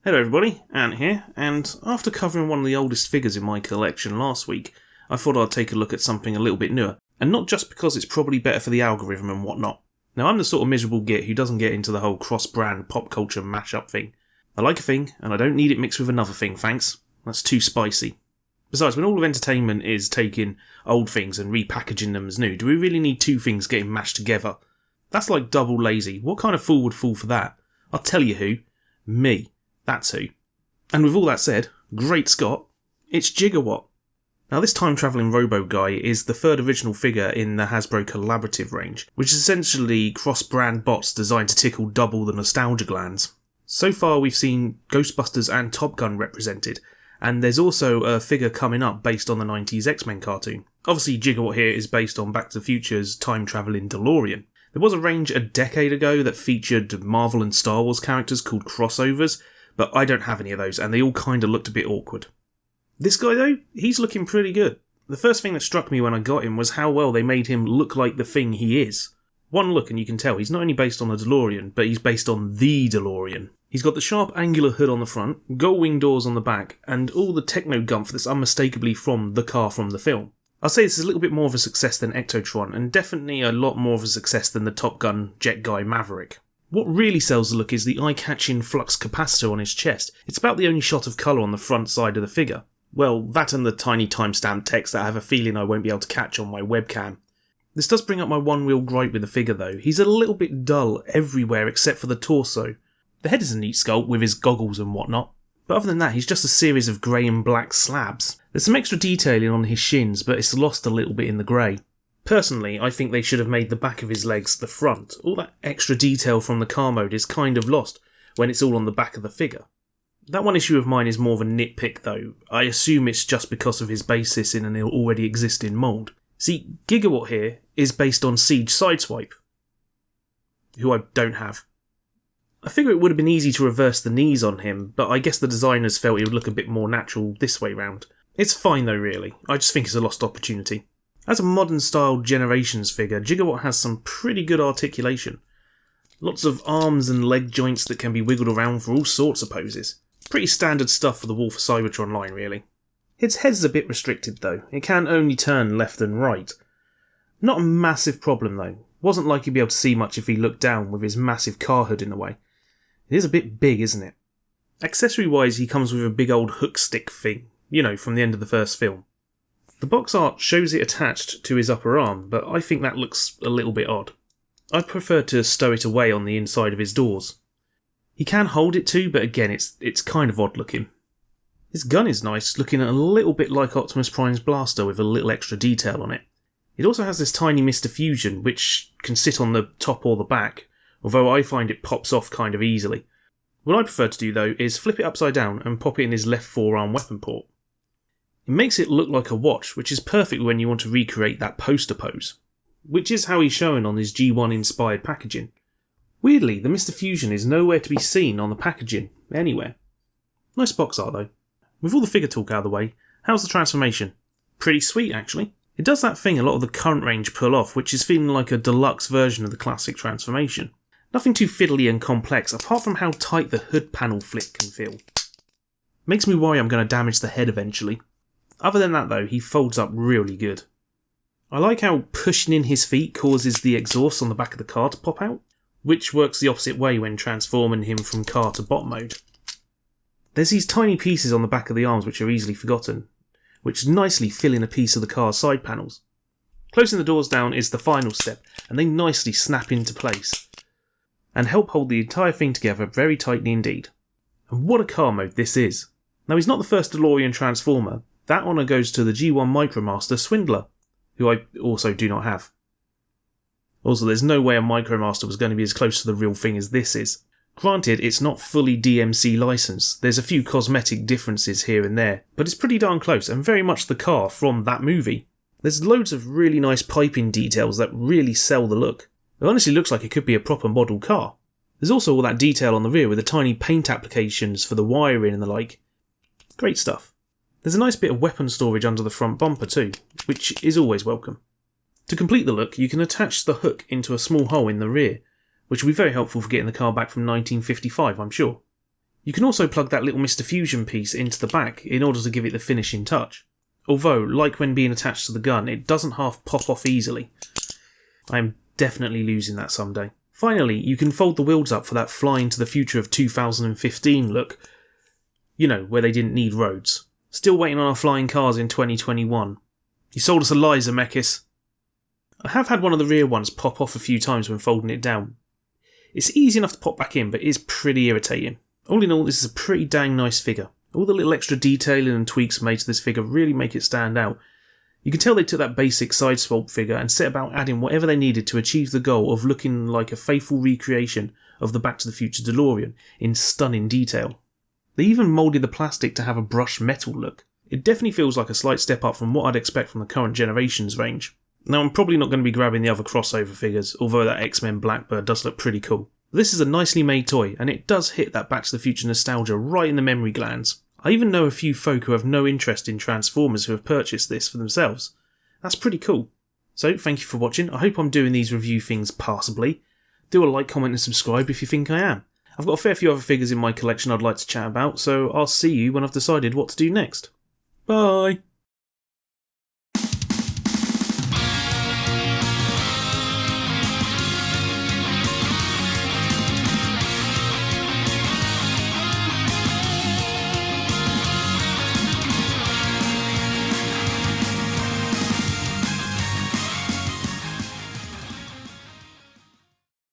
Hello everybody, Ant here, and after covering one of the oldest figures in my collection last week, I thought I'd take a look at something a little bit newer, and not just because it's probably better for the algorithm and whatnot. Now I'm the sort of miserable git who doesn't get into the whole cross-brand pop culture mashup thing. I like a thing, and I don't need it mixed with another thing, thanks. That's too spicy. Besides, when all of entertainment is taking old things and repackaging them as new, do we really need two things getting mashed together? That's like double lazy. What kind of fool would fall for that? I'll tell you who. Me. That's who. And with all that said, great Scott, it's Gigawatt. Now this time-travelling robo-guy is the third original figure in the Hasbro collaborative range, which is essentially cross-brand bots designed to tickle double the nostalgia glands. So far we've seen Ghostbusters and Top Gun represented, and there's also a figure coming up based on the 90s X-Men cartoon. Obviously Gigawatt here is based on Back to the Future's time-travelling DeLorean. There was a range a decade ago that featured Marvel and Star Wars characters called crossovers, but I don't have any of those, and they all kind of looked a bit awkward. This guy though, he's looking pretty good. The first thing that struck me when I got him was how well they made him look like the thing he is. One look and you can tell he's not only based on the DeLorean, but he's based on the DeLorean. He's got the sharp angular hood on the front, gull wing doors on the back, and all the techno gumph that's unmistakably from the car from the film. I'll say this is a little bit more of a success than Ectotron, and definitely a lot more of a success than the Top Gun jet guy Maverick. What really sells the look is the eye-catching flux capacitor on his chest. It's about the only shot of colour on the front side of the figure. Well, that and the tiny timestamp text that I have a feeling I won't be able to catch on my webcam. This does bring up my one real gripe with the figure though. He's a little bit dull everywhere except for the torso. The head is a neat sculpt with his goggles and whatnot, but other than that he's just a series of grey and black slabs. There's some extra detailing on his shins, but it's lost a little bit in the grey. Personally, I think they should have made the back of his legs the front. All that extra detail from the car mode is kind of lost when it's all on the back of the figure. That one issue of mine is more of a nitpick though. I assume it's just because of his basis in an already existing mould. See, Gigawatt here is based on Siege Sideswipe, who I don't have. I figure it would have been easy to reverse the knees on him, but I guess the designers felt it would look a bit more natural this way round. It's fine though really, I just think it's a lost opportunity. As a modern-style Generations figure, Gigawatt has some pretty good articulation. Lots of arms and leg joints that can be wiggled around for all sorts of poses. Pretty standard stuff for the War for Cybertron line, really. Its head's a bit restricted, though. It can only turn left and right. Not a massive problem, though. Wasn't like you'd be able to see much if he looked down with his massive car hood in the way. It is a bit big, isn't it? Accessory-wise, he comes with a big old hook stick thing, you know, from the end of the first film. The box art shows it attached to his upper arm, but I think that looks a little bit odd. I'd prefer to stow it away on the inside of his doors. He can hold it too, but again, it's kind of odd looking. His gun is nice, looking a little bit like Optimus Prime's blaster with a little extra detail on it. It also has this tiny Mr. Fusion, which can sit on the top or the back, although I find it pops off kind of easily. What I prefer to do though is flip it upside down and pop it in his left forearm weapon port. It makes it look like a watch, which is perfect when you want to recreate that poster pose, which is how he's shown on his G1 inspired packaging. Weirdly, the Mr. Fusion is nowhere to be seen on the packaging, anywhere. Nice box art though. With all the figure talk out of the way, how's the transformation? Pretty sweet actually. It does that thing a lot of the current range pull off, which is feeling like a deluxe version of the classic transformation. Nothing too fiddly and complex, apart from how tight the hood panel flick can feel. Makes me worry I'm going to damage the head eventually. Other than that though, he folds up really good. I like how pushing in his feet causes the exhaust on the back of the car to pop out, which works the opposite way when transforming him from car to bot mode. There's these tiny pieces on the back of the arms which are easily forgotten, which nicely fill in a piece of the car's side panels. Closing the doors down is the final step, and they nicely snap into place, and help hold the entire thing together very tightly indeed. And what a car mode this is. Now he's not the first DeLorean Transformer. That honour goes to the G1 Micromaster Swindler, who I also do not have. Also, there's no way a Micromaster was going to be as close to the real thing as this is. Granted, it's not fully DMC licensed, there's a few cosmetic differences here and there, but it's pretty darn close and very much the car from that movie. There's loads of really nice piping details that really sell the look. It honestly looks like it could be a proper model car. There's also all that detail on the rear with the tiny paint applications for the wiring and the like. Great stuff. There's a nice bit of weapon storage under the front bumper too, which is always welcome. To complete the look, you can attach the hook into a small hole in the rear, which will be very helpful for getting the car back from 1955, I'm sure. You can also plug that little Mr. Fusion piece into the back in order to give it the finishing touch. Although, like when being attached to the gun, it doesn't half pop off easily. I'm definitely losing that someday. Finally, you can fold the wheels up for that flying to the future of 2015 look. You know, where they didn't need roads. Still waiting on our flying cars in 2021. You sold us a lie, Zemeckis. I have had one of the rear ones pop off a few times when folding it down. It's easy enough to pop back in, but it is pretty irritating. All in all, this is a pretty dang nice figure. All the little extra detailing and tweaks made to this figure really make it stand out. You can tell they took that basic side sculpt figure and set about adding whatever they needed to achieve the goal of looking like a faithful recreation of the Back to the Future DeLorean in stunning detail. They even moulded the plastic to have a brushed metal look. It definitely feels like a slight step up from what I'd expect from the current generation's range. Now, I'm probably not going to be grabbing the other crossover figures, although that X-Men Blackbird does look pretty cool. This is a nicely made toy, and it does hit that Back to the Future nostalgia right in the memory glands. I even know a few folk who have no interest in Transformers who have purchased this for themselves. That's pretty cool. So, thank you for watching. I hope I'm doing these review things passably. Do a like, comment and subscribe if you think I am. I've got a fair few other figures in my collection I'd like to chat about, so I'll see you when I've decided what to do next. Bye!